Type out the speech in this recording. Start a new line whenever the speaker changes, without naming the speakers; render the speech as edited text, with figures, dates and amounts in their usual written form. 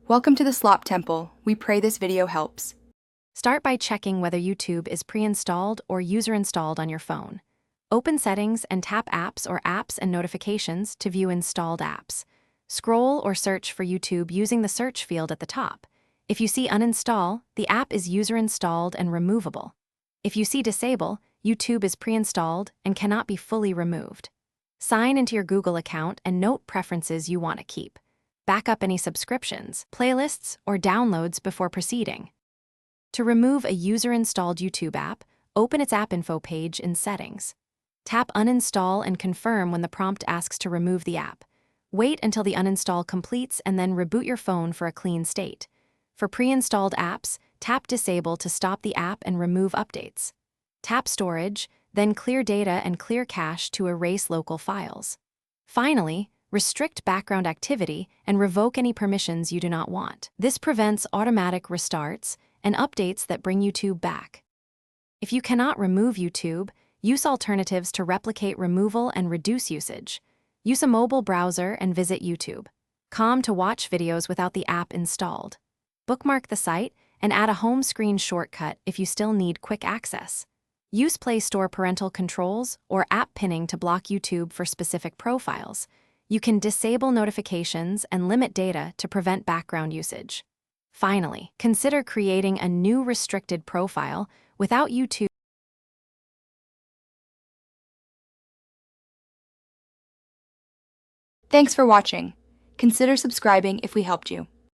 Welcome to the Slop Temple. We pray this video helps.
Start by checking whether YouTube is pre-installed or user-installed on your phone. Open Settings and tap Apps or Apps and Notifications to view installed apps. Scroll or search for YouTube using the search field at the top. If you see Uninstall, the app is user-installed and removable. If you see Disable, YouTube is pre-installed and cannot be fully removed. Sign into your Google account and note preferences you want to keep. Back up any subscriptions, playlists, or downloads before proceeding. To remove a user-installed YouTube app, open its app info page in Settings. Tap Uninstall and confirm when the prompt asks to remove the app. Wait until the uninstall completes and then reboot your phone for a clean state. For pre-installed apps, tap Disable to stop the app and remove updates. Tap Storage, then Clear Data and Clear Cache to erase local files. Finally, restrict background activity and revoke any permissions you do not want. This prevents automatic restarts and updates that bring YouTube back. If you cannot remove YouTube, use alternatives to replicate removal and reduce usage. Use a mobile browser and visit YouTube.com to watch videos without the app installed. Bookmark the site and add a home screen shortcut if you still need quick access. Use Play Store parental controls or app pinning to block YouTube for specific profiles. You can disable notifications and limit data to prevent background usage. Finally, consider creating a new restricted profile without YouTube.
Thanks for watching. Consider subscribing if we helped you.